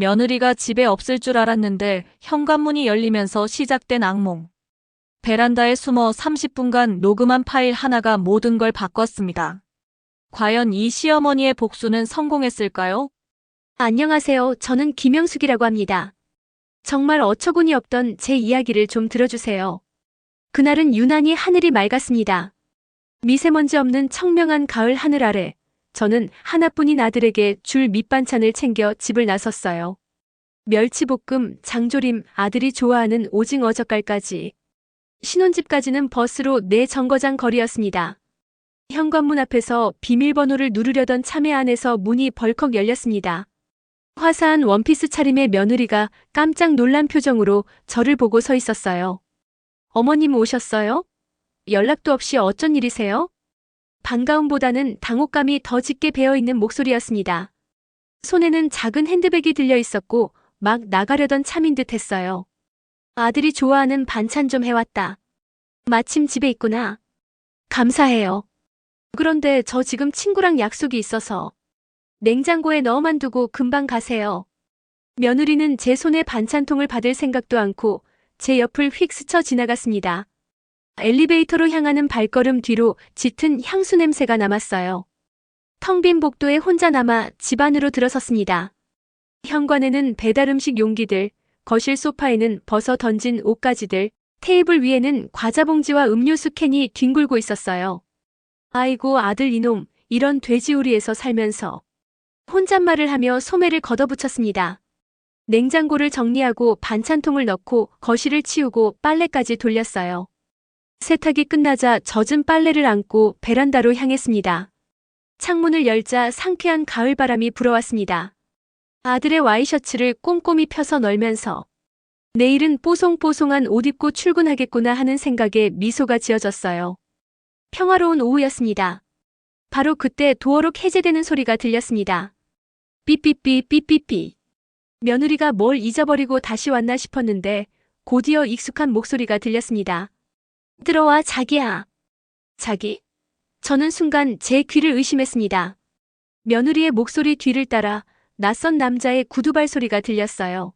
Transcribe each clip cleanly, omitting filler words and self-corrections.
며느리가 집에 없을 줄 알았는데 현관문이 열리면서 시작된 악몽. 베란다에 숨어 30분간 녹음한 파일 하나가 모든 걸 바꿨습니다. 과연 이 시어머니의 복수는 성공했을까요? 안녕하세요. 저는 김영숙이라고 합니다. 정말 어처구니 없던 제 이야기를 좀 들어주세요. 그날은 유난히 하늘이 맑았습니다. 미세먼지 없는 청명한 가을 하늘 아래 저는 하나뿐인 아들에게 줄 밑반찬을 챙겨 집을 나섰어요. 멸치볶음, 장조림, 아들이 좋아하는 오징어 젓갈까지. 신혼집까지는 버스로 4정거장 거리였습니다. 현관문 앞에서 비밀번호를 누르려던 참회 안에서 문이 벌컥 열렸습니다. 화사한 원피스 차림의 며느리가 깜짝 놀란 표정으로 저를 보고 서 있었어요. 어머님 오셨어요? 연락도 없이 어쩐 일이세요? 반가움보다는 당혹감이 더 짙게 배어있는 목소리였습니다. 손에는 작은 핸드백이 들려 있었고 막 나가려던 참인 듯 했어요. 아들이 좋아하는 반찬 좀 해왔다. 마침 집에 있구나. 감사해요. 그런데 저 지금 친구랑 약속이 있어서 냉장고에 넣어만 두고 금방 가세요. 며느리는 제 손에 반찬통을 받을 생각도 않고 제 옆을 휙 스쳐 지나갔습니다. 엘리베이터로 향하는 발걸음 뒤로 짙은 향수 냄새가 남았어요. 텅 빈 복도에 혼자 남아 집 안으로 들어섰습니다. 현관에는 배달 음식 용기들, 거실 소파에는 벗어 던진 옷가지들, 테이블 위에는 과자 봉지와 음료수 캔이 뒹굴고 있었어요. 아이고 아들 이놈, 이런 돼지우리에서 살면서. 혼잣말을 하며 소매를 걷어붙였습니다. 냉장고를 정리하고 반찬통을 넣고 거실을 치우고 빨래까지 돌렸어요. 세탁이 끝나자 젖은 빨래를 안고 베란다로 향했습니다. 창문을 열자 상쾌한 가을바람이 불어왔습니다. 아들의 와이셔츠를 꼼꼼히 펴서 널면서 내일은 뽀송뽀송한 옷 입고 출근하겠구나 하는 생각에 미소가 지어졌어요. 평화로운 오후였습니다. 바로 그때 도어록 해제되는 소리가 들렸습니다. 삐삐삐 삐삐삐. 며느리가 뭘 잊어버리고 다시 왔나 싶었는데 곧이어 익숙한 목소리가 들렸습니다. 들어와 자기야. 자기? 저는 순간 제 귀를 의심했습니다. 며느리의 목소리 뒤를 따라 낯선 남자의 구두발 소리가 들렸어요.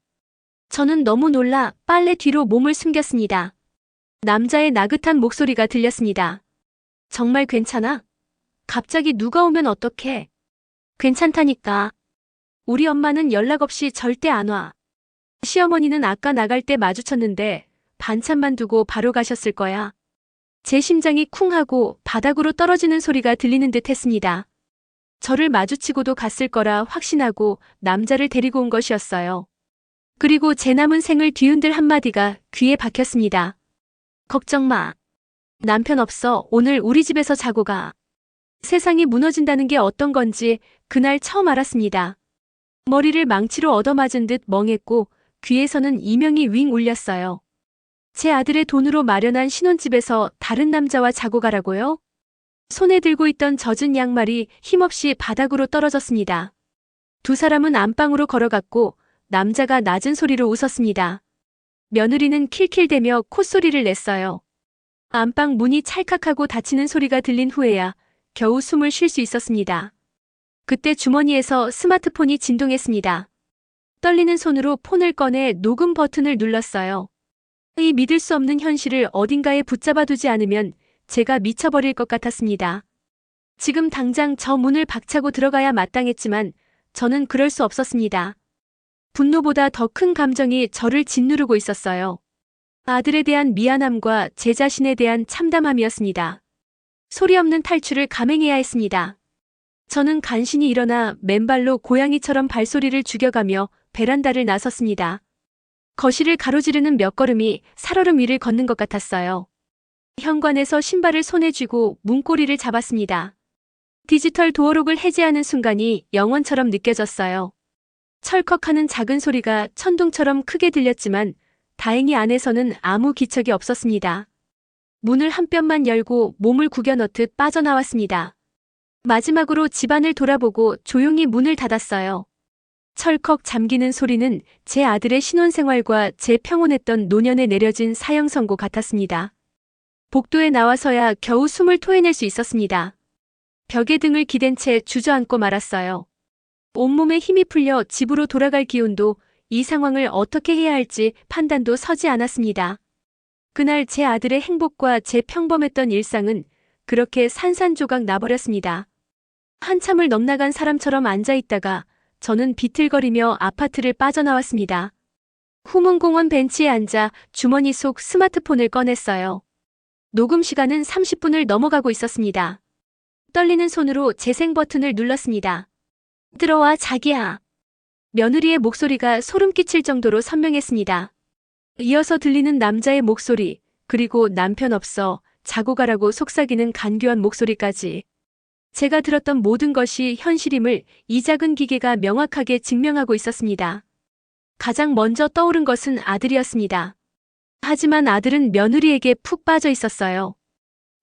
저는 너무 놀라 빨래 뒤로 몸을 숨겼습니다. 남자의 나긋한 목소리가 들렸습니다. 정말 괜찮아? 갑자기 누가 오면 어떡해? 괜찮다니까. 우리 엄마는 연락 없이 절대 안 와. 시어머니는 아까 나갈 때 마주쳤는데 반찬만 두고 바로 가셨을 거야. 제 심장이 쿵 하고 바닥으로 떨어지는 소리가 들리는 듯 했습니다. 저를 마주치고도 갔을 거라 확신하고 남자를 데리고 온 것이었어요. 그리고 제 남은 생을 뒤흔들 한마디가 귀에 박혔습니다. 걱정 마. 남편 없어. 오늘 우리 집에서 자고 가. 세상이 무너진다는 게 어떤 건지 그날 처음 알았습니다. 머리를 망치로 얻어맞은 듯 멍했고 귀에서는 이명이 윙 울렸어요. 제 아들의 돈으로 마련한 신혼집에서 다른 남자와 자고 가라고요? 손에 들고 있던 젖은 양말이 힘없이 바닥으로 떨어졌습니다. 두 사람은 안방으로 걸어갔고 남자가 낮은 소리로 웃었습니다. 며느리는 킬킬대며 콧소리를 냈어요. 안방 문이 찰칵하고 닫히는 소리가 들린 후에야 겨우 숨을 쉴 수 있었습니다. 그때 주머니에서 스마트폰이 진동했습니다. 떨리는 손으로 폰을 꺼내 녹음 버튼을 눌렀어요. 이 믿을 수 없는 현실을 어딘가에 붙잡아두지 않으면 제가 미쳐버릴 것 같았습니다. 지금 당장 저 문을 박차고 들어가야 마땅했지만 저는 그럴 수 없었습니다. 분노보다 더 큰 감정이 저를 짓누르고 있었어요. 아들에 대한 미안함과 제 자신에 대한 참담함이었습니다. 소리 없는 탈출을 감행해야 했습니다. 저는 간신히 일어나 맨발로 고양이처럼 발소리를 죽여가며 베란다를 나섰습니다. 거실을 가로지르는 몇 걸음이 살얼음 위를 걷는 것 같았어요. 현관에서 신발을 손에 쥐고 문고리를 잡았습니다. 디지털 도어록을 해제하는 순간이 영원처럼 느껴졌어요. 철컥하는 작은 소리가 천둥처럼 크게 들렸지만 다행히 안에서는 아무 기척이 없었습니다. 문을 한 뼘만 열고 몸을 구겨 넣듯 빠져나왔습니다. 마지막으로 집안을 돌아보고 조용히 문을 닫았어요. 철컥 잠기는 소리는 제 아들의 신혼생활과 제 평온했던 노년에 내려진 사형선고 같았습니다. 복도에 나와서야 겨우 숨을 토해낼 수 있었습니다. 벽에 등을 기댄 채 주저앉고 말았어요. 온몸에 힘이 풀려 집으로 돌아갈 기운도, 이 상황을 어떻게 해야 할지 판단도 서지 않았습니다. 그날 제 아들의 행복과 제 평범했던 일상은 그렇게 산산조각 나버렸습니다. 한참을 넘나간 사람처럼 앉아있다가 저는 비틀거리며 아파트를 빠져나왔습니다. 후문공원 벤치에 앉아 주머니 속 스마트폰을 꺼냈어요. 녹음 시간은 30분을 넘어가고 있었습니다. 떨리는 손으로 재생 버튼을 눌렀습니다. 들어와, 자기야. 며느리의 목소리가 소름 끼칠 정도로 선명했습니다. 이어서 들리는 남자의 목소리, 그리고 남편 없어, 자고 가라고 속삭이는 간교한 목소리까지. 제가 들었던 모든 것이 현실임을 이 작은 기계가 명확하게 증명하고 있었습니다. 가장 먼저 떠오른 것은 아들이었습니다. 하지만 아들은 며느리에게 푹 빠져 있었어요.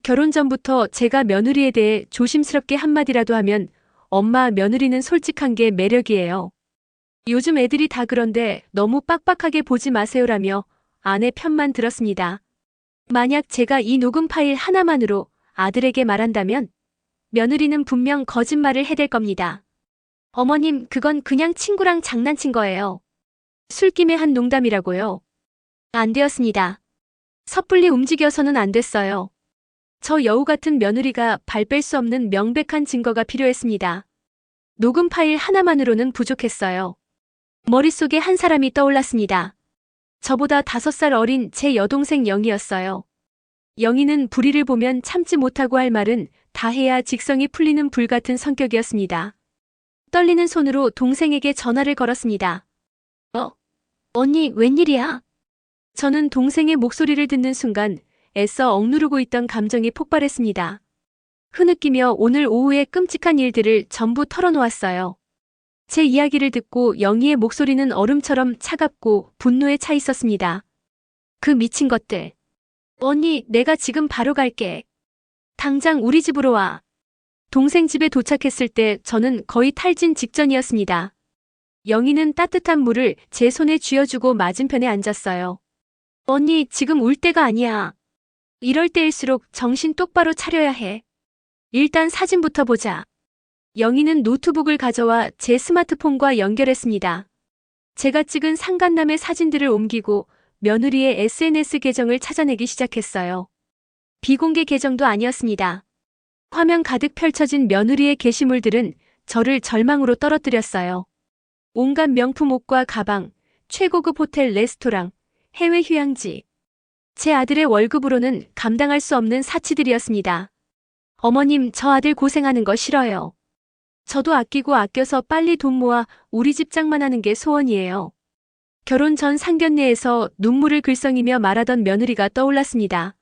결혼 전부터 제가 며느리에 대해 조심스럽게 한마디라도 하면 엄마, 며느리는 솔직한 게 매력이에요. 요즘 애들이 다 그런데 너무 빡빡하게 보지 마세요라며 아내 편만 들었습니다. 만약 제가 이 녹음 파일 하나만으로 아들에게 말한다면 며느리는 분명 거짓말을 해댈 겁니다. 어머님, 그건 그냥 친구랑 장난친 거예요. 술김에 한 농담이라고요. 안 되었습니다. 섣불리 움직여서는 안 됐어요. 저 여우 같은 며느리가 발 뺄 수 없는 명백한 증거가 필요했습니다. 녹음 파일 하나만으로는 부족했어요. 머릿속에 한 사람이 떠올랐습니다. 저보다 5살 어린 제 여동생 영희였어요. 영희는 불의를 보면 참지 못하고 할 말은 다 해야 직성이 풀리는 불 같은 성격이었습니다. 떨리는 손으로 동생에게 전화를 걸었습니다. 언니, 웬일이야? 저는 동생의 목소리를 듣는 순간 애써 억누르고 있던 감정이 폭발했습니다. 흐느끼며 오늘 오후의 끔찍한 일들을 전부 털어놓았어요. 제 이야기를 듣고 영희의 목소리는 얼음처럼 차갑고 분노에 차 있었습니다. 그 미친 것들. 언니, 내가 지금 바로 갈게. 당장 우리 집으로 와. 동생 집에 도착했을 때 저는 거의 탈진 직전이었습니다. 영희는 따뜻한 물을 제 손에 쥐어주고 맞은편에 앉았어요. 언니, 지금 울 때가 아니야. 이럴 때일수록 정신 똑바로 차려야 해. 일단 사진부터 보자. 영희는 노트북을 가져와 제 스마트폰과 연결했습니다. 제가 찍은 상간남의 사진들을 옮기고 며느리의 SNS 계정을 찾아내기 시작했어요. 비공개 계정도 아니었습니다. 화면 가득 펼쳐진 며느리의 게시물들은 저를 절망으로 떨어뜨렸어요. 온갖 명품 옷과 가방, 최고급 호텔 레스토랑, 해외 휴양지. 제 아들의 월급으로는 감당할 수 없는 사치들이었습니다. 어머님, 저 아들 고생하는 거 싫어요. 저도 아끼고 아껴서 빨리 돈 모아 우리 집 장만하는 게 소원이에요. 결혼 전 상견례에서 눈물을 글썽이며 말하던 며느리가 떠올랐습니다.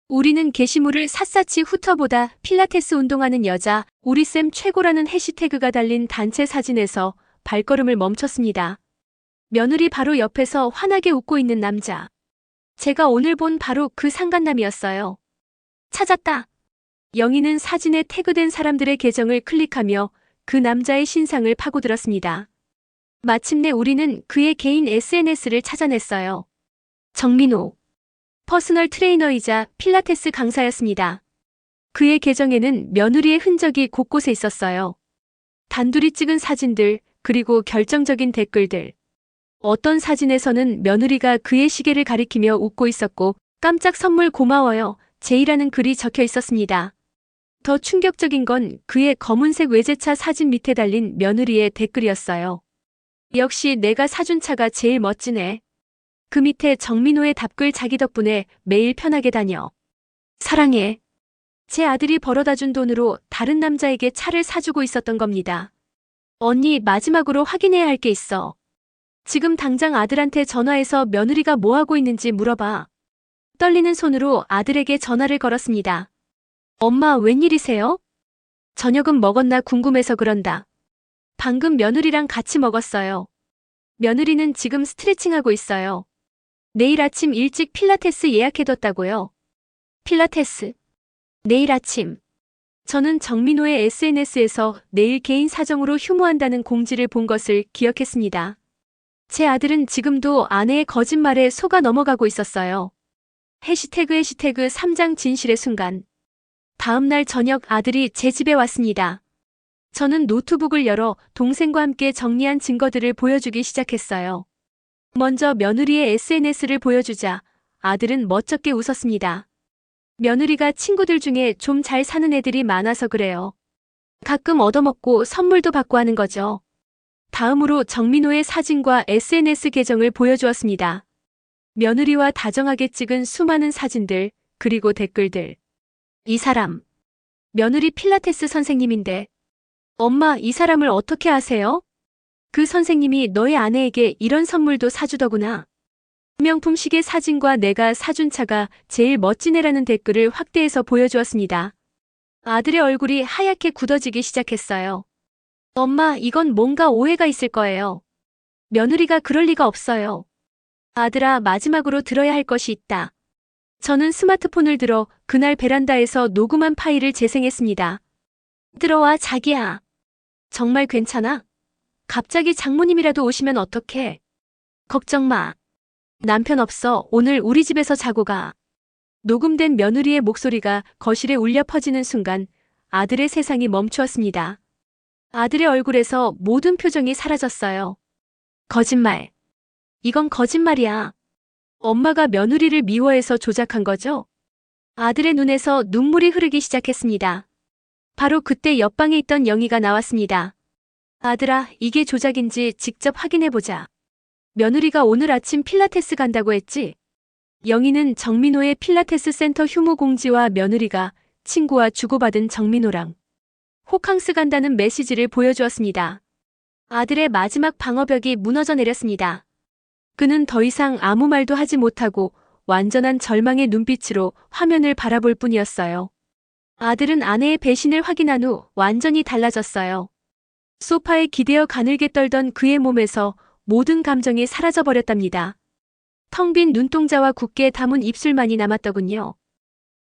우리는 게시물을 샅샅이 훑어보다 필라테스 운동하는 여자, 우리쌤 최고라는 해시태그가 달린 단체 사진에서 발걸음을 멈췄습니다. 며느리 바로 옆에서 환하게 웃고 있는 남자. 제가 오늘 본 바로 그 상간남이었어요. 찾았다. 영희는 사진에 태그된 사람들의 계정을 클릭하며 그 남자의 신상을 파고들었습니다. 마침내 우리는 그의 개인 SNS를 찾아냈어요. 정민호. 퍼스널 트레이너이자 필라테스 강사였습니다. 그의 계정에는 며느리의 흔적이 곳곳에 있었어요. 단둘이 찍은 사진들, 그리고 결정적인 댓글들. 어떤 사진에서는 며느리가 그의 시계를 가리키며 웃고 있었고 깜짝 선물 고마워요. 제이라는 글이 적혀 있었습니다. 더 충격적인 건 그의 검은색 외제차 사진 밑에 달린 며느리의 댓글이었어요. 역시 내가 사준 차가 제일 멋지네. 그 밑에 정민호의 답글 자기 덕분에 매일 편하게 다녀. 사랑해. 제 아들이 벌어다준 돈으로 다른 남자에게 차를 사주고 있었던 겁니다. 언니, 마지막으로 확인해야 할 게 있어. 지금 당장 아들한테 전화해서 며느리가 뭐 하고 있는지 물어봐. 떨리는 손으로 아들에게 전화를 걸었습니다. 엄마, 웬일이세요? 저녁은 먹었나 궁금해서 그런다. 방금 며느리랑 같이 먹었어요. 며느리는 지금 스트레칭하고 있어요. 내일 아침 일찍 필라테스 예약해뒀다고요. 필라테스. 내일 아침. 저는 정민호의 SNS에서 내일 개인 사정으로 휴무한다는 공지를 본 것을 기억했습니다. 제 아들은 지금도 아내의 거짓말에 속아 넘어가고 있었어요. 해시태그 3장 진실의 순간. 다음 날 저녁 아들이 제 집에 왔습니다. 저는 노트북을 열어 동생과 함께 정리한 증거들을 보여주기 시작했어요. 먼저 며느리의 SNS를 보여주자 아들은 멋쩍게 웃었습니다. 며느리가 친구들 중에 좀 잘 사는 애들이 많아서 그래요. 가끔 얻어먹고 선물도 받고 하는 거죠. 다음으로 정민호의 사진과 SNS 계정을 보여주었습니다. 며느리와 다정하게 찍은 수많은 사진들, 그리고 댓글들. 이 사람, 며느리 필라테스 선생님인데, 엄마, 이 사람을 어떻게 아세요? 그 선생님이 너희 아내에게 이런 선물도 사주더구나. 명품 시계 사진과 내가 사준 차가 제일 멋진 애라는 댓글을 확대해서 보여주었습니다. 아들의 얼굴이 하얗게 굳어지기 시작했어요. 엄마, 이건 뭔가 오해가 있을 거예요. 며느리가 그럴 리가 없어요. 아들아, 마지막으로 들어야 할 것이 있다. 저는 스마트폰을 들어 그날 베란다에서 녹음한 파일을 재생했습니다. 들어와, 자기야. 정말 괜찮아? 갑자기 장모님이라도 오시면 어떡해? 걱정 마. 남편 없어. 오늘 우리 집에서 자고 가. 녹음된 며느리의 목소리가 거실에 울려 퍼지는 순간 아들의 세상이 멈추었습니다. 아들의 얼굴에서 모든 표정이 사라졌어요. 거짓말. 이건 거짓말이야. 엄마가 며느리를 미워해서 조작한 거죠? 아들의 눈에서 눈물이 흐르기 시작했습니다. 바로 그때 옆방에 있던 영희가 나왔습니다. 아들아, 이게 조작인지 직접 확인해보자. 며느리가 오늘 아침 필라테스 간다고 했지? 영희는 정민호의 필라테스 센터 휴무 공지와 며느리가 친구와 주고받은 정민호랑 호캉스 간다는 메시지를 보여주었습니다. 아들의 마지막 방어벽이 무너져 내렸습니다. 그는 더 이상 아무 말도 하지 못하고 완전한 절망의 눈빛으로 화면을 바라볼 뿐이었어요. 아들은 아내의 배신을 확인한 후 완전히 달라졌어요. 소파에 기대어 가늘게 떨던 그의 몸에서 모든 감정이 사라져버렸답니다. 텅 빈 눈동자와 굳게 담은 입술만이 남았더군요.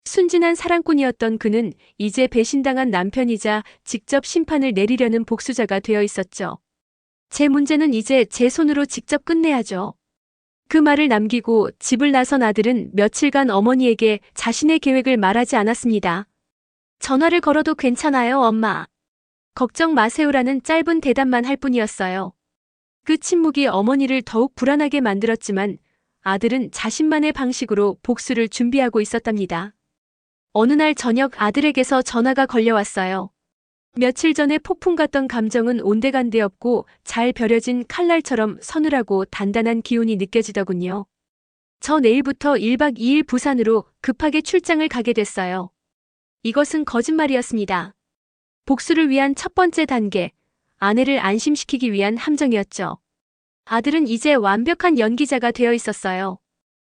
순진한 사랑꾼이었던 그는 이제 배신당한 남편이자 직접 심판을 내리려는 복수자가 되어 있었죠. 제 문제는 이제 제 손으로 직접 끝내야죠. 그 말을 남기고 집을 나선 아들은 며칠간 어머니에게 자신의 계획을 말하지 않았습니다. 전화를 걸어도 괜찮아요, 엄마. 걱정 마세요라는 짧은 대답만 할 뿐이었어요. 그 침묵이 어머니를 더욱 불안하게 만들었지만 아들은 자신만의 방식으로 복수를 준비하고 있었답니다. 어느 날 저녁 아들에게서 전화가 걸려왔어요. 며칠 전에 폭풍 같던 감정은 온데간데 없고 잘 벼려진 칼날처럼 서늘하고 단단한 기운이 느껴지더군요. 저 내일부터 1박 2일 부산으로 급하게 출장을 가게 됐어요. 이것은 거짓말이었습니다. 복수를 위한 첫 번째 단계, 아내를 안심시키기 위한 함정이었죠. 아들은 이제 완벽한 연기자가 되어 있었어요.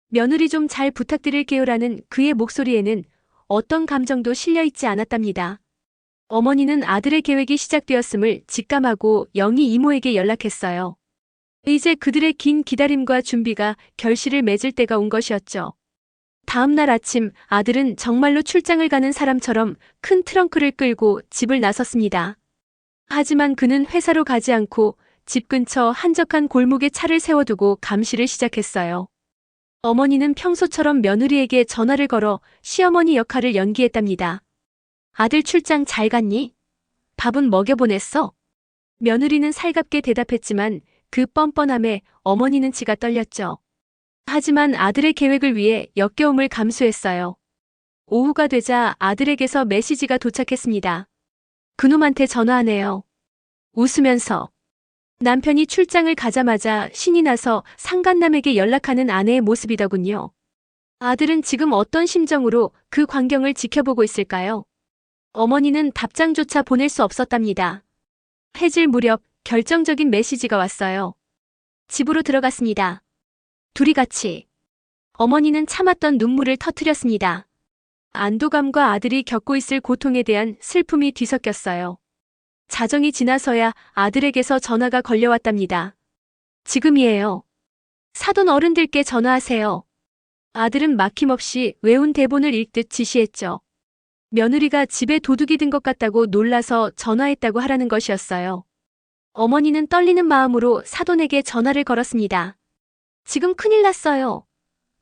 며느리 좀 잘 부탁드릴게요라는 그의 목소리에는 어떤 감정도 실려 있지 않았답니다. 어머니는 아들의 계획이 시작되었음을 직감하고 영희 이모에게 연락했어요. 이제 그들의 긴 기다림과 준비가 결실을 맺을 때가 온 것이었죠. 다음 날 아침 아들은 정말로 출장을 가는 사람처럼 큰 트렁크를 끌고 집을 나섰습니다. 하지만 그는 회사로 가지 않고 집 근처 한적한 골목에 차를 세워두고 감시를 시작했어요. 어머니는 평소처럼 며느리에게 전화를 걸어 시어머니 역할을 연기했답니다. 아들 출장 잘 갔니? 밥은 먹여보냈어? 며느리는 살갑게 대답했지만 그 뻔뻔함에 어머니는 치가 떨렸죠. 하지만 아들의 계획을 위해 역겨움을 감수했어요. 오후가 되자 아들에게서 메시지가 도착했습니다. 그놈한테 전화하네요. 웃으면서. 남편이 출장을 가자마자 신이 나서 상간남에게 연락하는 아내의 모습이더군요. 아들은 지금 어떤 심정으로 그 광경을 지켜보고 있을까요? 어머니는 답장조차 보낼 수 없었답니다. 해질 무렵 결정적인 메시지가 왔어요. 집으로 들어갔습니다. 둘이 같이. 어머니는 참았던 눈물을 터뜨렸습니다. 안도감과 아들이 겪고 있을 고통에 대한 슬픔이 뒤섞였어요. 자정이 지나서야 아들에게서 전화가 걸려왔답니다. 지금이에요. 사돈 어른들께 전화하세요. 아들은 막힘없이 외운 대본을 읽듯 지시했죠. 며느리가 집에 도둑이 든 것 같다고 놀라서 전화했다고 하라는 것이었어요. 어머니는 떨리는 마음으로 사돈에게 전화를 걸었습니다. 지금 큰일 났어요.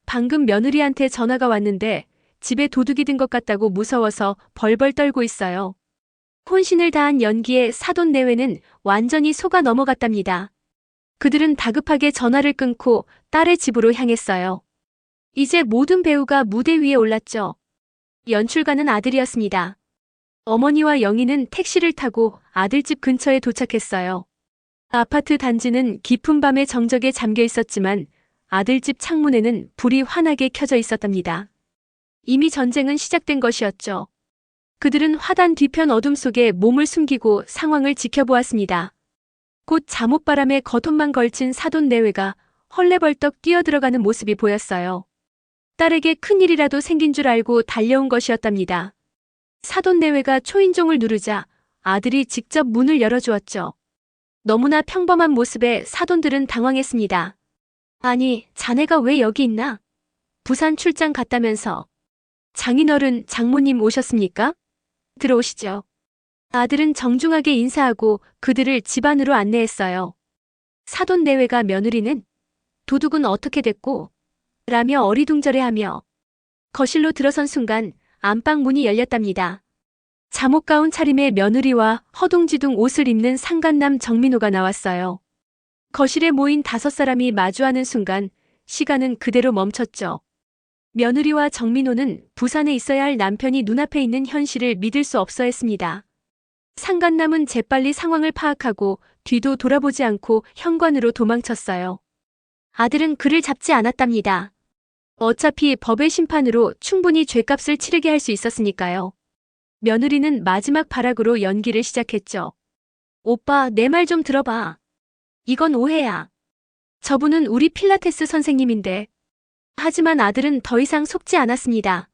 방금 며느리한테 전화가 왔는데 집에 도둑이 든 것 같다고 무서워서 벌벌 떨고 있어요. 혼신을 다한 연기에 사돈 내외는 완전히 속아 넘어갔답니다. 그들은 다급하게 전화를 끊고 딸의 집으로 향했어요. 이제 모든 배우가 무대 위에 올랐죠. 연출가는 아들이었습니다. 어머니와 영희는 택시를 타고 아들집 근처에 도착했어요. 아파트 단지는 깊은 밤의 정적에 잠겨 있었지만 아들집 창문에는 불이 환하게 켜져 있었답니다. 이미 전쟁은 시작된 것이었죠. 그들은 화단 뒤편 어둠 속에 몸을 숨기고 상황을 지켜보았습니다. 곧 잠옷바람에 겉옷만 걸친 사돈 내외가 헐레벌떡 뛰어들어가는 모습이 보였어요. 딸에게 큰일이라도 생긴 줄 알고 달려온 것이었답니다. 사돈 내외가 초인종을 누르자 아들이 직접 문을 열어주었죠. 너무나 평범한 모습에 사돈들은 당황했습니다. 아니, 자네가 왜 여기 있나? 부산 출장 갔다면서. 장인어른, 장모님 오셨습니까? 들어오시죠. 아들은 정중하게 인사하고 그들을 집 안으로 안내했어요. 사돈 내외가 며느리는 도둑은 어떻게 됐고? 라며 어리둥절해하며 거실로 들어선 순간 안방 문이 열렸답니다. 잠옷 가운 차림의 며느리와 허둥지둥 옷을 입는 상간남 정민호가 나왔어요. 거실에 모인 5사람이 마주하는 순간 시간은 그대로 멈췄죠. 며느리와 정민호는 부산에 있어야 할 남편이 눈앞에 있는 현실을 믿을 수 없어 했습니다. 상간남은 재빨리 상황을 파악하고 뒤도 돌아보지 않고 현관으로 도망쳤어요. 아들은 그를 잡지 않았답니다. 어차피 법의 심판으로 충분히 죗값을 치르게 할 수 있었으니까요. 며느리는 마지막 발악으로 연기를 시작했죠. 오빠, 내 말 좀 들어봐. 이건 오해야. 저분은 우리 필라테스 선생님인데. 하지만 아들은 더 이상 속지 않았습니다.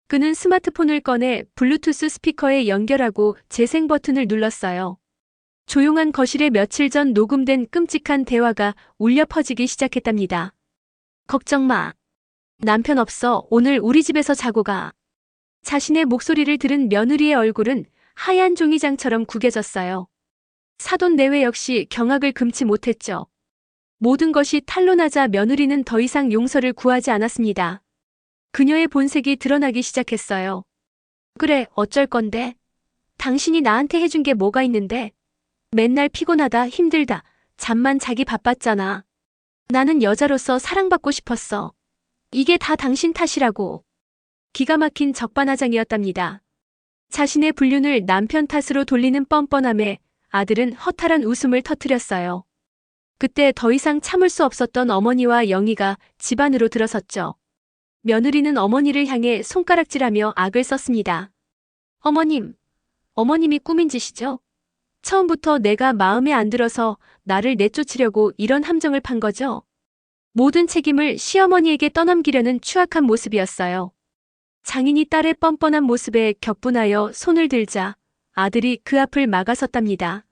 그는 스마트폰을 꺼내 블루투스 스피커에 연결하고 재생 버튼을 눌렀어요. 조용한 거실에 며칠 전 녹음된 끔찍한 대화가 울려 퍼지기 시작했답니다. 걱정 마. 남편 없어. 오늘 우리 집에서 자고 가. 자신의 목소리를 들은 며느리의 얼굴은 하얀 종이장처럼 구겨졌어요. 사돈 내외 역시 경악을 금치 못했죠. 모든 것이 탄로나자 며느리는 더 이상 용서를 구하지 않았습니다. 그녀의 본색이 드러나기 시작했어요. 그래, 어쩔 건데? 당신이 나한테 해준 게 뭐가 있는데? 맨날 피곤하다, 힘들다, 잠만 자기 바빴잖아. 나는 여자로서 사랑받고 싶었어. 이게 다 당신 탓이라고. 기가 막힌 적반하장이었답니다. 자신의 불륜을 남편 탓으로 돌리는 뻔뻔함에 아들은 허탈한 웃음을 터뜨렸어요. 그때 더 이상 참을 수 없었던 어머니와 영희가 집 안으로 들어섰죠. 며느리는 어머니를 향해 손가락질하며 악을 썼습니다. 어머님이 꾸민 짓이죠? 처음부터 내가 마음에 안 들어서 나를 내쫓으려고 이런 함정을 판 거죠? 모든 책임을 시어머니에게 떠넘기려는 추악한 모습이었어요. 장인이 딸의 뻔뻔한 모습에 격분하여 손을 들자 아들이 그 앞을 막아섰답니다.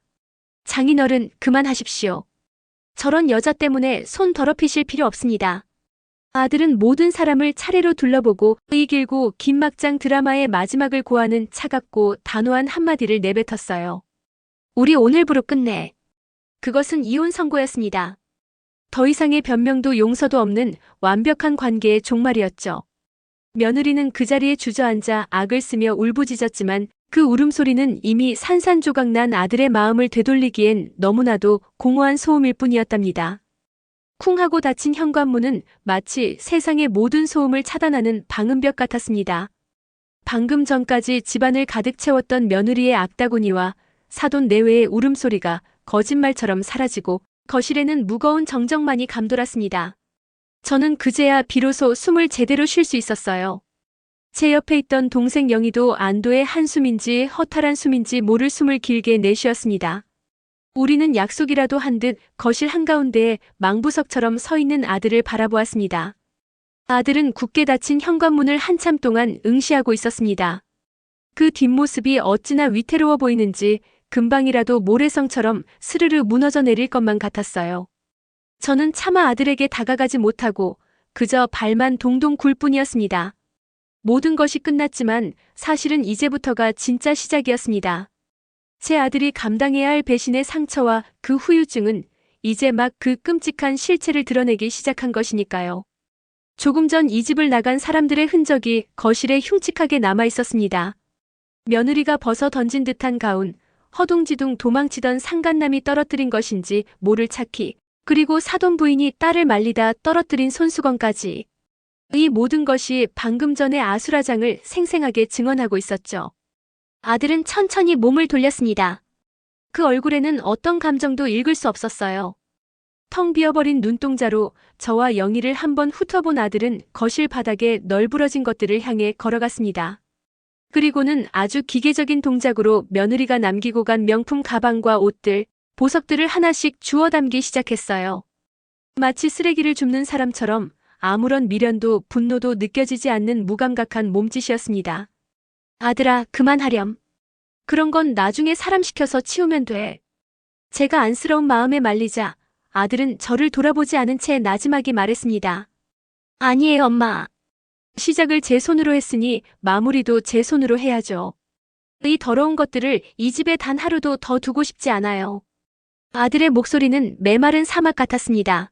장인어른, 그만하십시오. 저런 여자 때문에 손 더럽히실 필요 없습니다. 아들은 모든 사람을 차례로 둘러보고 이 길고 긴 막장 드라마의 마지막을 고하는 차갑고 단호한 한마디를 내뱉었어요. 우리 오늘부로 끝내. 그것은 이혼 선고였습니다. 더 이상의 변명도 용서도 없는 완벽한 관계의 종말이었죠. 며느리는 그 자리에 주저앉아 악을 쓰며 울부짖었지만 그 울음소리는 이미 산산조각난 아들의 마음을 되돌리기엔 너무나도 공허한 소음일 뿐이었답니다. 쿵 하고 닫힌 현관문은 마치 세상의 모든 소음을 차단하는 방음벽 같았습니다. 방금 전까지 집안을 가득 채웠던 며느리의 악다구니와 사돈 내외의 울음소리가 거짓말처럼 사라지고 거실에는 무거운 정적만이 감돌았습니다. 저는 그제야 비로소 숨을 제대로 쉴 수 있었어요. 제 옆에 있던 동생 영희도 안도의 한숨인지 허탈한 숨인지 모를 숨을 길게 내쉬었습니다. 우리는 약속이라도 한 듯 거실 한가운데에 망부석처럼 서 있는 아들을 바라보았습니다. 아들은 굳게 닫힌 현관문을 한참 동안 응시하고 있었습니다. 그 뒷모습이 어찌나 위태로워 보이는지 금방이라도 모래성처럼 스르르 무너져 내릴 것만 같았어요. 저는 차마 아들에게 다가가지 못하고 그저 발만 동동 굴 뿐이었습니다. 모든 것이 끝났지만 사실은 이제부터가 진짜 시작이었습니다. 제 아들이 감당해야 할 배신의 상처와 그 후유증은 이제 막 그 끔찍한 실체를 드러내기 시작한 것이니까요. 조금 전 이 집을 나간 사람들의 흔적이 거실에 흉측하게 남아 있었습니다. 며느리가 벗어 던진 듯한 가운, 허둥지둥 도망치던 상간남이 떨어뜨린 것인지 모를 차키, 그리고 사돈 부인이 딸을 말리다 떨어뜨린 손수건까지. 이 모든 것이 방금 전의 아수라장을 생생하게 증언하고 있었죠. 아들은 천천히 몸을 돌렸습니다. 그 얼굴에는 어떤 감정도 읽을 수 없었어요. 텅 비어버린 눈동자로 저와 영희를 한번 훑어본 아들은 거실 바닥에 널브러진 것들을 향해 걸어갔습니다. 그리고는 아주 기계적인 동작으로 며느리가 남기고 간 명품 가방과 옷들, 보석들을 하나씩 주워 담기 시작했어요. 마치 쓰레기를 줍는 사람처럼 아무런 미련도 분노도 느껴지지 않는 무감각한 몸짓이었습니다. 아들아, 그만하렴. 그런 건 나중에 사람 시켜서 치우면 돼. 제가 안쓰러운 마음에 말리자 아들은 저를 돌아보지 않은 채 나지막이 말했습니다. 아니에요, 엄마. 시작을 제 손으로 했으니 마무리도 제 손으로 해야죠. 이 더러운 것들을 이 집에 단 하루도 더 두고 싶지 않아요. 아들의 목소리는 메마른 사막 같았습니다.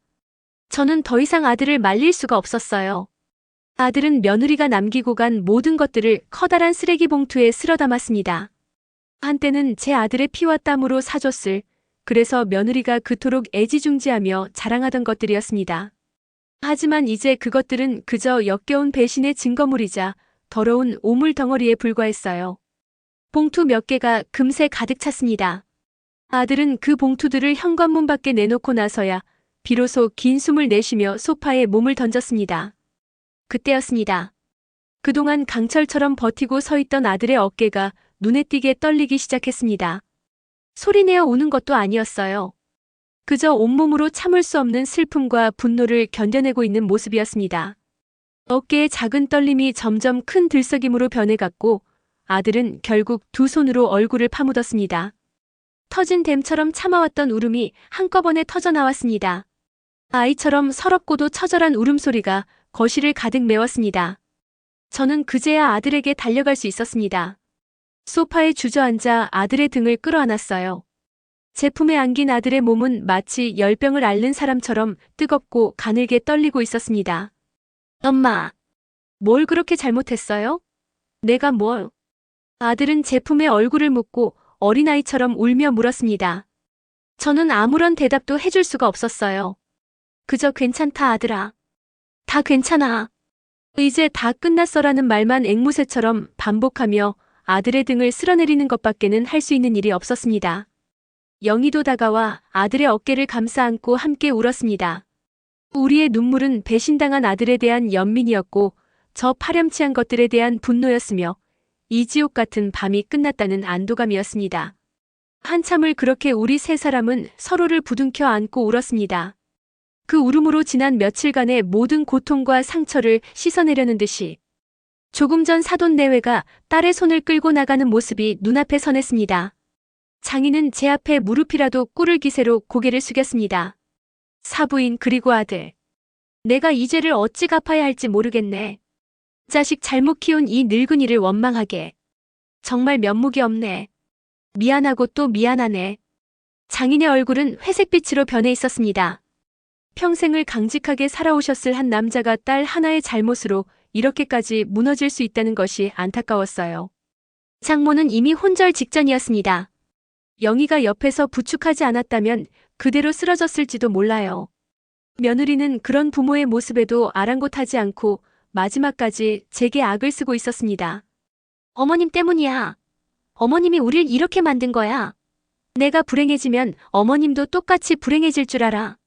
저는 더 이상 아들을 말릴 수가 없었어요. 아들은 며느리가 남기고 간 모든 것들을 커다란 쓰레기 봉투에 쓸어 담았습니다. 한때는 제 아들의 피와 땀으로 사줬을, 그래서 며느리가 그토록 애지중지하며 자랑하던 것들이었습니다. 하지만 이제 그것들은 그저 역겨운 배신의 증거물이자 더러운 오물 덩어리에 불과했어요. 봉투 몇 개가 금세 가득 찼습니다. 아들은 그 봉투들을 현관문 밖에 내놓고 나서야 비로소 긴 숨을 내쉬며 소파에 몸을 던졌습니다. 그때였습니다. 그동안 강철처럼 버티고 서 있던 아들의 어깨가 눈에 띄게 떨리기 시작했습니다. 소리내어 우는 것도 아니었어요. 그저 온몸으로 참을 수 없는 슬픔과 분노를 견뎌내고 있는 모습이었습니다. 어깨의 작은 떨림이 점점 큰 들썩임으로 변해갔고 아들은 결국 두 손으로 얼굴을 파묻었습니다. 터진 댐처럼 참아왔던 울음이 한꺼번에 터져나왔습니다. 아이처럼 서럽고도 처절한 울음소리가 거실을 가득 메웠습니다. 저는 그제야 아들에게 달려갈 수 있었습니다. 소파에 주저앉아 아들의 등을 끌어안았어요. 제 품에 안긴 아들의 몸은 마치 열병을 앓는 사람처럼 뜨겁고 가늘게 떨리고 있었습니다. 엄마, 뭘 그렇게 잘못했어요? 내가 뭘? 아들은 제 품에 얼굴을 묻고 어린아이처럼 울며 물었습니다. 저는 아무런 대답도 해줄 수가 없었어요. 그저 괜찮다 아들아. 다 괜찮아. 이제 다 끝났어라는 말만 앵무새처럼 반복하며 아들의 등을 쓸어내리는 것밖에는 할 수 있는 일이 없었습니다. 영희도 다가와 아들의 어깨를 감싸 안고 함께 울었습니다. 우리의 눈물은 배신당한 아들에 대한 연민이었고 저 파렴치한 것들에 대한 분노였으며 이 지옥 같은 밤이 끝났다는 안도감이었습니다. 한참을 그렇게 우리 세 사람은 서로를 부둥켜 안고 울었습니다. 그 울음으로 지난 며칠간의 모든 고통과 상처를 씻어내려는 듯이 조금 전 사돈 내외가 딸의 손을 끌고 나가는 모습이 눈앞에 선했습니다. 장인은 제 앞에 무릎이라도 꿇을 기세로 고개를 숙였습니다. 사부인 그리고 아들. 내가 이 죄를 어찌 갚아야 할지 모르겠네. 자식 잘못 키운 이 늙은이를 원망하게. 정말 면목이 없네. 미안하고 또 미안하네. 장인의 얼굴은 회색빛으로 변해 있었습니다. 평생을 강직하게 살아오셨을 한 남자가 딸 하나의 잘못으로 이렇게까지 무너질 수 있다는 것이 안타까웠어요. 장모는 이미 혼절 직전이었습니다. 영희가 옆에서 부축하지 않았다면 그대로 쓰러졌을지도 몰라요. 며느리는 그런 부모의 모습에도 아랑곳하지 않고 마지막까지 제게 악을 쓰고 있었습니다. 어머님 때문이야. 어머님이 우릴 이렇게 만든 거야. 내가 불행해지면 어머님도 똑같이 불행해질 줄 알아.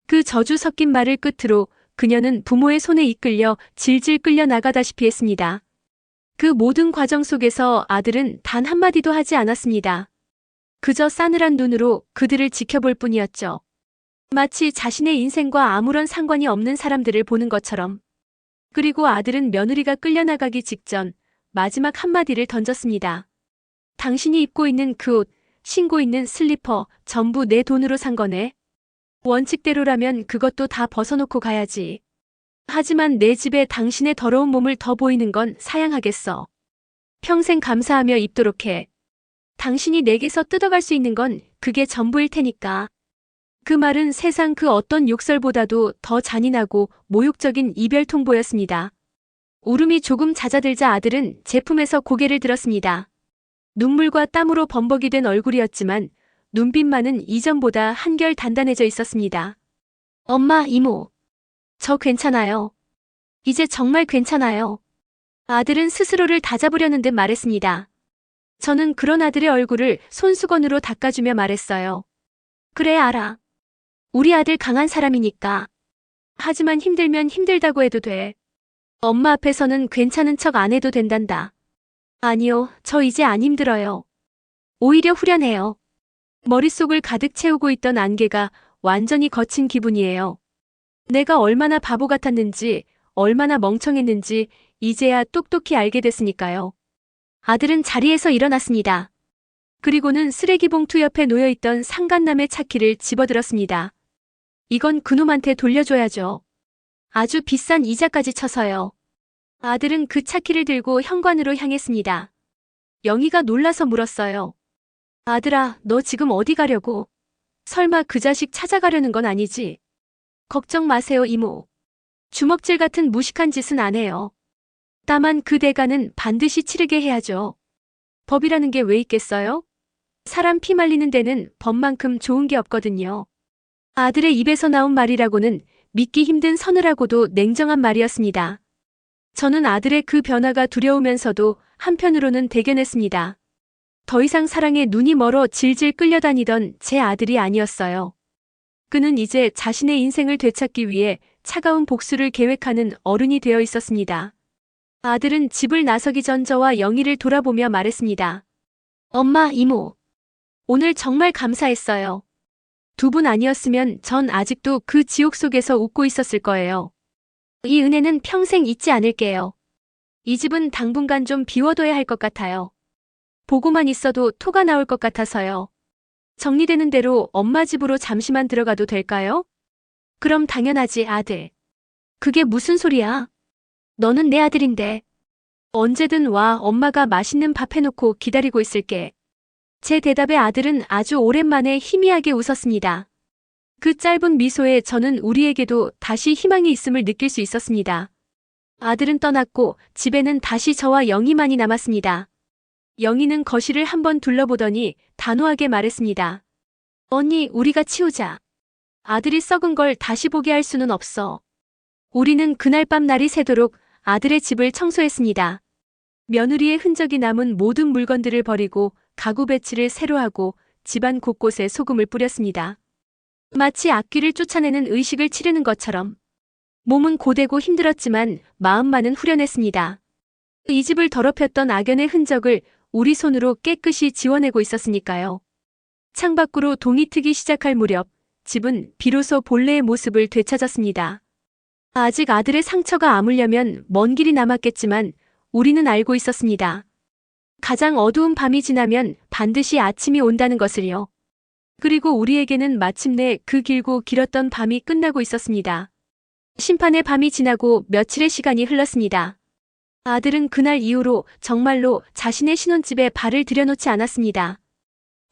그 저주 섞인 말을 끝으로 그녀는 부모의 손에 이끌려 질질 끌려 나가다시피 했습니다. 그 모든 과정 속에서 아들은 단 한마디도 하지 않았습니다. 그저 싸늘한 눈으로 그들을 지켜볼 뿐이었죠. 마치 자신의 인생과 아무런 상관이 없는 사람들을 보는 것처럼. 그리고 아들은 며느리가 끌려나가기 직전 마지막 한마디를 던졌습니다. 당신이 입고 있는 그 옷, 신고 있는 슬리퍼 전부 내 돈으로 산 거네. 원칙대로라면 그것도 다 벗어놓고 가야지. 하지만 내 집에 당신의 더러운 몸을 더 보이는 건 사양하겠어. 평생 감사하며 입도록 해. 당신이 내게서 뜯어갈 수 있는 건 그게 전부일 테니까. 그 말은 세상 그 어떤 욕설보다도 더 잔인하고 모욕적인 이별 통보였습니다. 울음이 조금 잦아들자 아들은 제 품에서 고개를 들었습니다. 눈물과 땀으로 범벅이 된 얼굴이었지만 눈빛만은 이전보다 한결 단단해져 있었습니다. 엄마, 이모. 저 괜찮아요. 이제 정말 괜찮아요. 아들은 스스로를 다잡으려는 듯 말했습니다. 저는 그런 아들의 얼굴을 손수건으로 닦아주며 말했어요. 그래, 알아. 우리 아들 강한 사람이니까. 하지만 힘들면 힘들다고 해도 돼. 엄마 앞에서는 괜찮은 척 안 해도 된단다. 아니요, 저 이제 안 힘들어요. 오히려 후련해요. 머릿속을 가득 채우고 있던 안개가 완전히 거친 기분이에요. 내가 얼마나 바보 같았는지, 얼마나 멍청했는지 이제야 똑똑히 알게 됐으니까요. 아들은 자리에서 일어났습니다. 그리고는 쓰레기 봉투 옆에 놓여있던 상간남의 차키를 집어들었습니다. 이건 그놈한테 돌려줘야죠. 아주 비싼 이자까지 쳐서요. 아들은 그 차키를 들고 현관으로 향했습니다. 영희가 놀라서 물었어요. 아들아, 너 지금 어디 가려고? 설마 그 자식 찾아가려는 건 아니지? 걱정 마세요, 이모. 주먹질 같은 무식한 짓은 안 해요. 다만 그 대가는 반드시 치르게 해야죠. 법이라는 게 왜 있겠어요? 사람 피 말리는 데는 법만큼 좋은 게 없거든요. 아들의 입에서 나온 말이라고는 믿기 힘든 서늘하고도 냉정한 말이었습니다. 저는 아들의 그 변화가 두려우면서도 한편으로는 대견했습니다. 더 이상 사랑에 눈이 멀어 질질 끌려다니던 제 아들이 아니었어요. 그는 이제 자신의 인생을 되찾기 위해 차가운 복수를 계획하는 어른이 되어 있었습니다. 아들은 집을 나서기 전 저와 영희를 돌아보며 말했습니다. 엄마, 이모. 오늘 정말 감사했어요. 두 분 아니었으면 전 아직도 그 지옥 속에서 웃고 있었을 거예요. 이 은혜는 평생 잊지 않을게요. 이 집은 당분간 좀 비워둬야 할 것 같아요. 보고만 있어도 토가 나올 것 같아서요. 정리되는 대로 엄마 집으로 잠시만 들어가도 될까요? 그럼 당연하지, 아들. 그게 무슨 소리야? 너는 내 아들인데. 언제든 와, 엄마가 맛있는 밥 해놓고 기다리고 있을게. 제 대답에 아들은 아주 오랜만에 희미하게 웃었습니다. 그 짧은 미소에 저는 우리에게도 다시 희망이 있음을 느낄 수 있었습니다. 아들은 떠났고 집에는 다시 저와 영희만이 남았습니다. 영희는 거실을 한번 둘러보더니 단호하게 말했습니다. 언니, 우리가 치우자. 아들이 썩은 걸 다시 보게 할 수는 없어. 우리는 그날 밤 날이 새도록 아들의 집을 청소했습니다. 며느리의 흔적이 남은 모든 물건들을 버리고 가구 배치를 새로 하고 집안 곳곳에 소금을 뿌렸습니다. 마치 악귀를 쫓아내는 의식을 치르는 것처럼. 몸은 고되고 힘들었지만 마음만은 후련했습니다. 이 집을 더럽혔던 악연의 흔적을 우리 손으로 깨끗이 지워내고 있었으니까요. 창밖으로 동이 트기 시작할 무렵 집은 비로소 본래의 모습을 되찾았습니다. 아직 아들의 상처가 아물려면 먼 길이 남았겠지만 우리는 알고 있었습니다. 가장 어두운 밤이 지나면 반드시 아침이 온다는 것을요. 그리고 우리에게는 마침내 그 길고 길었던 밤이 끝나고 있었습니다. 심판의 밤이 지나고 며칠의 시간이 흘렀습니다. 아들은 그날 이후로 정말로 자신의 신혼집에 발을 들여놓지 않았습니다.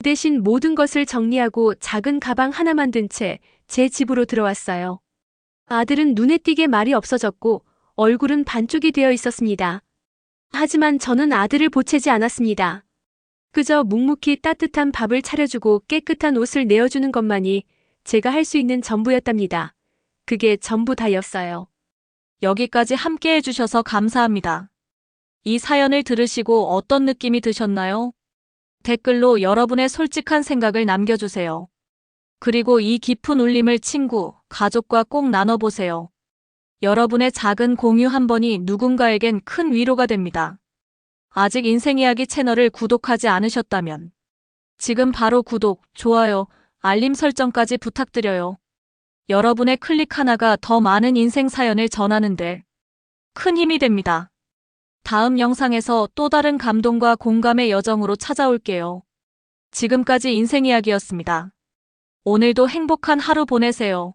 대신 모든 것을 정리하고 작은 가방 하나만 든 채 제 집으로 들어왔어요. 아들은 눈에 띄게 말이 없어졌고 얼굴은 반쪽이 되어 있었습니다. 하지만 저는 아들을 보채지 않았습니다. 그저 묵묵히 따뜻한 밥을 차려주고 깨끗한 옷을 내어주는 것만이 제가 할 수 있는 전부였답니다. 그게 전부 다였어요. 여기까지 함께 해주셔서 감사합니다. 이 사연을 들으시고 어떤 느낌이 드셨나요? 댓글로 여러분의 솔직한 생각을 남겨주세요. 그리고 이 깊은 울림을 친구, 가족과 꼭 나눠보세요. 여러분의 작은 공유 한 번이 누군가에겐 큰 위로가 됩니다. 아직 인생이야기 채널을 구독하지 않으셨다면 지금 바로 구독, 좋아요, 알림 설정까지 부탁드려요. 여러분의 클릭 하나가 더 많은 인생 사연을 전하는데 큰 힘이 됩니다. 다음 영상에서 또 다른 감동과 공감의 여정으로 찾아올게요. 지금까지 인생 이야기였습니다. 오늘도 행복한 하루 보내세요.